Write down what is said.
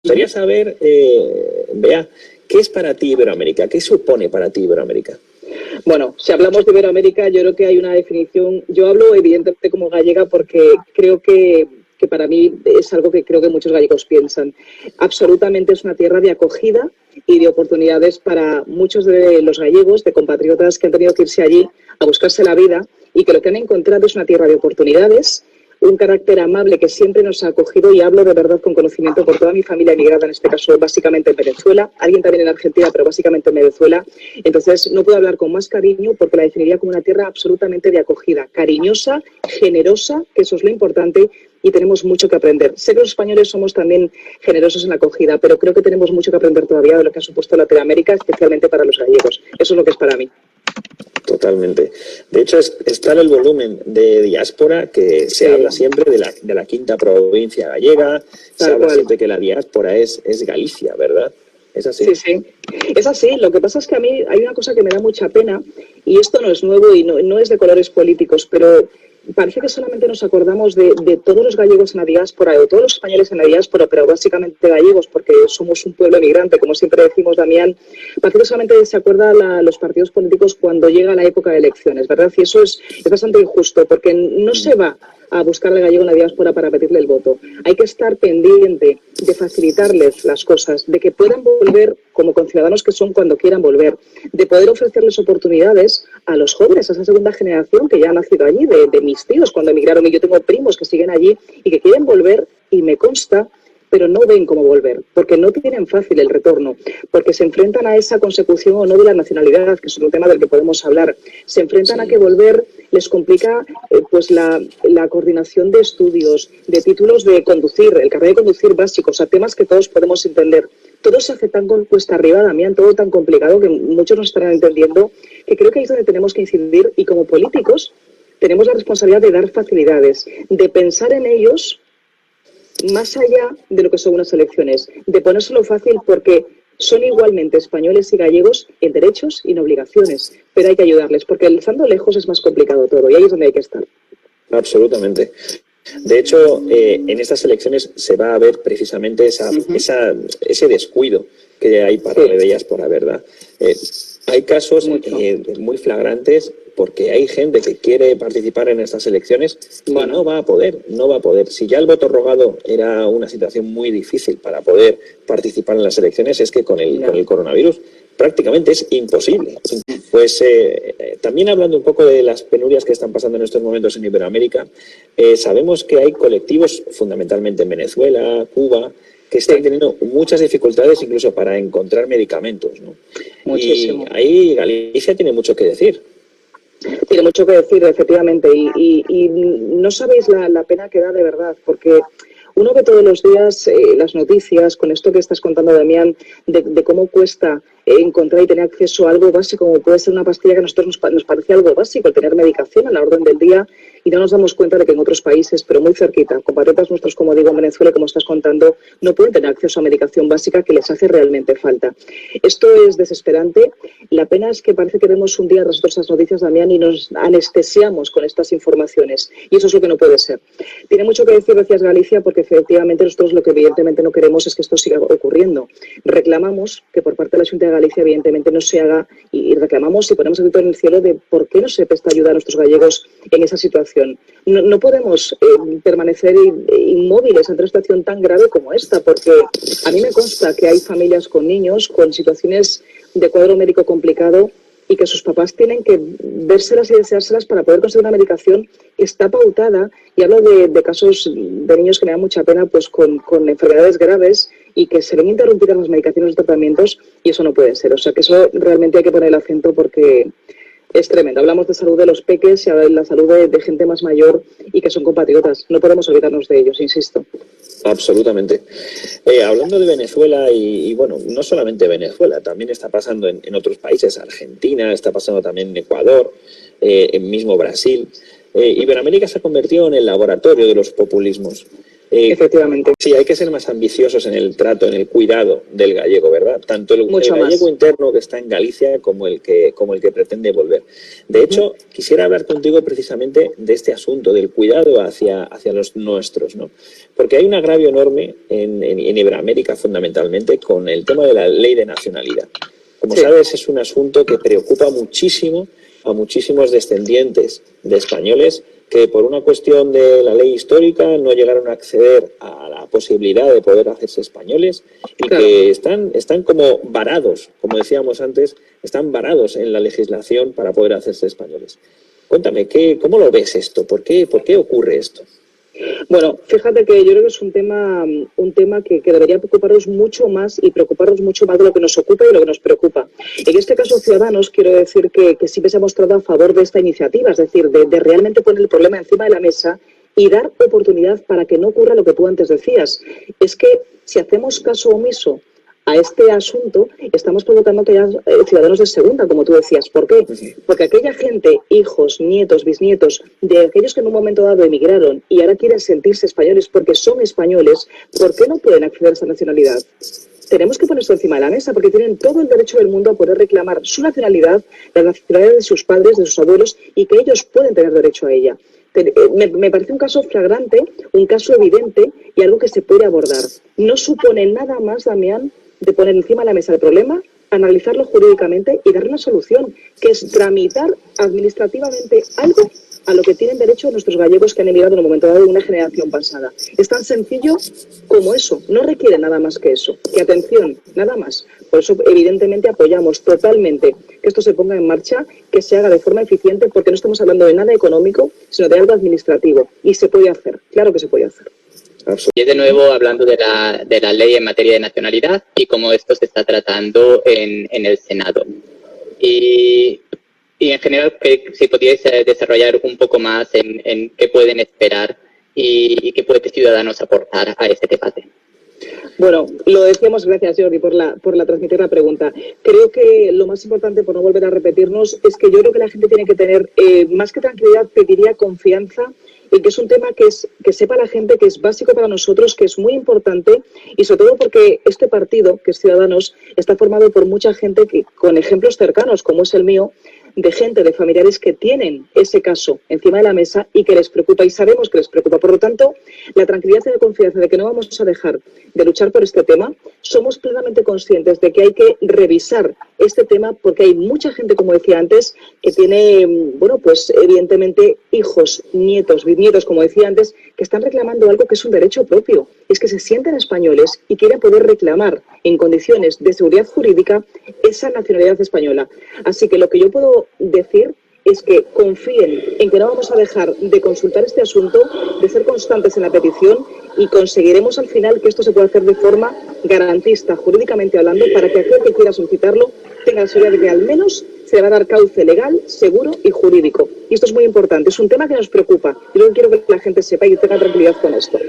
gustaría saber, Bea, ¿qué es para ti Iberoamérica? ¿Qué supone para ti Iberoamérica? Bueno, si hablamos de Iberoamérica, yo creo que hay una definición. Yo hablo evidentemente como gallega porque creo que para mí es algo que creo que muchos gallegos piensan. Absolutamente es una tierra de acogida y de oportunidades para muchos de los gallegos, de compatriotas que han tenido que irse allí a buscarse la vida y que lo que han encontrado es una tierra de oportunidades, un carácter amable que siempre nos ha acogido, y hablo de verdad con conocimiento por toda mi familia emigrada, en este caso básicamente en Venezuela, alguien también en Argentina, pero básicamente en Venezuela. Entonces no puedo hablar con más cariño porque la definiría como una tierra absolutamente de acogida, cariñosa, generosa, que eso es lo importante, y tenemos mucho que aprender. Sé que los españoles somos también generosos en la acogida, pero creo que tenemos mucho que aprender todavía de lo que ha supuesto Latinoamérica, especialmente para los gallegos. Eso es lo que es para mí. Totalmente. De hecho, está en el volumen de diáspora que se habla siempre de la quinta provincia gallega, se habla siempre que la diáspora es Galicia, ¿verdad? ¿Es así? Sí, sí. Es así. Lo que pasa es que a mí hay una cosa que me da mucha pena, y esto no es nuevo y no es de colores políticos, pero parece que solamente nos acordamos de todos los gallegos en la diáspora, o todos los españoles en la diáspora, pero básicamente gallegos, porque somos un pueblo emigrante, como siempre decimos, Damián. Parece que solamente se acuerda los partidos políticos cuando llega la época de elecciones, ¿verdad? Y eso es bastante injusto, porque no se va a buscar al gallego en la diáspora para pedirle el voto. Hay que estar pendiente de facilitarles las cosas, de que puedan volver como conciudadanos que son cuando quieran volver, de poder ofrecerles oportunidades a los jóvenes, a esa segunda generación que ya ha nacido allí, de mis tíos cuando emigraron, y yo tengo primos que siguen allí y que quieren volver, y me consta, pero no ven cómo volver, porque no tienen fácil el retorno, porque se enfrentan a esa consecución o no de la nacionalidad, que es un tema del que podemos hablar. Se enfrentan a que volver les complica pues la coordinación de estudios, de títulos de conducir, el carnet de conducir básico, o sea, temas que todos podemos entender. Todo se hace tan cuesta arriba, Damián, todo tan complicado, que muchos no estarán entendiendo, que creo que ahí es donde tenemos que incidir, y como políticos tenemos la responsabilidad de dar facilidades, de pensar en ellos más allá de lo que son unas elecciones, de ponérselo fácil, porque son igualmente españoles y gallegos en derechos y en obligaciones, pero hay que ayudarles, porque estando lejos es más complicado todo, y ahí es donde hay que estar. Absolutamente. De hecho, en estas elecciones se va a ver precisamente ese descuido que hay para la diáspora, ¿verdad? Hay casos muy flagrantes, porque hay gente que quiere participar en estas elecciones y no va a poder. Si ya el voto rogado era una situación muy difícil para poder participar en las elecciones, es que con el coronavirus prácticamente es imposible. Pues también hablando un poco de las penurias que están pasando en estos momentos en Iberoamérica, sabemos que hay colectivos, fundamentalmente en Venezuela, Cuba, que están teniendo muchas dificultades incluso para encontrar medicamentos, ¿no? Muchísimo. Y ahí Galicia tiene mucho que decir. Tiene mucho que decir, efectivamente, y no sabéis la pena que da de verdad, porque uno ve todos los días las noticias con esto que estás contando, Damián, de cómo cuesta encontrar y tener acceso a algo básico, como puede ser una pastilla, que a nosotros nos parece algo básico, el tener medicación a la orden del día, y no nos damos cuenta de que en otros países, pero muy cerquita, compatriotas nuestros, como digo, en Venezuela, como estás contando, no pueden tener acceso a medicación básica que les hace realmente falta. Esto es desesperante. La pena es que parece que vemos un día tras otro esas noticias, Damián, y nos anestesiamos con estas informaciones, y eso es lo que no puede ser. Tiene mucho que decir, gracias Galicia, porque efectivamente nosotros lo que evidentemente no queremos es que esto siga ocurriendo. Reclamamos que por parte de la Junta de Galicia evidentemente no se haga, y reclamamos y ponemos el grito en el cielo de por qué no se presta ayuda a nuestros gallegos en esa situación. No podemos permanecer inmóviles ante una situación tan grave como esta, porque a mí me consta que hay familias con niños con situaciones de cuadro médico complicado, y que sus papás tienen que vérselas y deseárselas para poder conseguir una medicación que está pautada, y hablo de casos de niños que me dan mucha pena, pues con enfermedades graves, y que se ven interrumpidas las medicaciones y tratamientos, y eso no puede ser. O sea, que eso realmente hay que poner el acento, porque es tremendo. Hablamos de salud de los peques y de la salud de gente más mayor y que son compatriotas. No podemos olvidarnos de ellos, insisto. Absolutamente. Hablando de Venezuela y bueno, no solamente Venezuela, también está pasando en otros países, Argentina, está pasando también en Ecuador, en mismo Brasil. Iberoamérica se ha convertido en el laboratorio de los populismos. Efectivamente. Sí, hay que ser más ambiciosos en el trato, en el cuidado del gallego, ¿verdad? Tanto el Mucho gallego más. interno que está en Galicia como el que pretende volver. De hecho, quisiera hablar contigo precisamente de este asunto, del cuidado hacia los nuestros, ¿no? Porque hay un agravio enorme en Iberoamérica, fundamentalmente, con el tema de la ley de nacionalidad. Como sabes, es un asunto que preocupa muchísimo a muchísimos descendientes de españoles que por una cuestión de la ley histórica no llegaron a acceder a la posibilidad de poder hacerse españoles y que están como varados, como decíamos antes, están varados en la legislación para poder hacerse españoles. Cuéntame, ¿cómo lo ves esto? ¿Por qué ocurre esto? Bueno, fíjate que yo creo que es un tema que debería preocuparnos mucho más y preocuparnos mucho más de lo que nos ocupa y de lo que nos preocupa. En este caso, Ciudadanos, quiero decir que siempre se ha mostrado a favor de esta iniciativa, es decir, de realmente poner el problema encima de la mesa y dar oportunidad para que no ocurra lo que tú antes decías. Es que si hacemos caso omiso a este asunto, estamos provocando que haya ciudadanos de segunda, como tú decías. ¿Por qué? Porque aquella gente, hijos, nietos, bisnietos, de aquellos que en un momento dado emigraron y ahora quieren sentirse españoles porque son españoles, ¿por qué no pueden acceder a esa nacionalidad? Tenemos que poner esto encima de la mesa porque tienen todo el derecho del mundo a poder reclamar su nacionalidad, la nacionalidad de sus padres, de sus abuelos, y que ellos pueden tener derecho a ella. Me parece un caso flagrante, un caso evidente y algo que se puede abordar. No supone nada más, Damián, de poner encima de la mesa el problema, analizarlo jurídicamente y darle una solución, que es tramitar administrativamente algo a lo que tienen derecho nuestros gallegos que han emigrado en un momento dado de una generación pasada. Es tan sencillo como eso, no requiere nada más que eso. Y atención, nada más. Por eso, evidentemente, apoyamos totalmente que esto se ponga en marcha, que se haga de forma eficiente, porque no estamos hablando de nada económico, sino de algo administrativo. Y se puede hacer, claro que se puede hacer. Y de nuevo hablando de la ley en materia de nacionalidad y cómo esto se está tratando en el Senado. Y en general, que si podíais desarrollar un poco más en qué pueden esperar y qué puede Ciudadanos aportar a este debate. Bueno, lo decíamos, gracias Jordi por transmitir la pregunta. Creo que lo más importante, por no volver a repetirnos, es que yo creo que la gente tiene que tener, más que tranquilidad, pediría confianza y que es un tema que sepa la gente que es básico para nosotros, que es muy importante y sobre todo porque este partido, que es Ciudadanos, está formado por mucha gente que, con ejemplos cercanos, como es el mío, de gente, de familiares que tienen ese caso encima de la mesa y que les preocupa y sabemos que les preocupa. Por lo tanto, la tranquilidad y la confianza de que no vamos a dejar de luchar por este tema, somos plenamente conscientes de que hay que revisar este tema porque hay mucha gente, como decía antes, que tiene, bueno, pues evidentemente hijos, nietos, bisnietos, como decía antes, que están reclamando algo que es un derecho propio. Es que se sienten españoles y quieren poder reclamar en condiciones de seguridad jurídica esa nacionalidad española. Así que lo que yo puedo decir es que confíen en que no vamos a dejar de consultar este asunto, de ser constantes en la petición y conseguiremos al final que esto se pueda hacer de forma garantista, jurídicamente hablando, para que aquel que quiera solicitarlo tenga la seguridad de que al menos se le va a dar cauce legal, seguro y jurídico. Y esto es muy importante, es un tema que nos preocupa y yo quiero que la gente sepa y tenga tranquilidad con esto.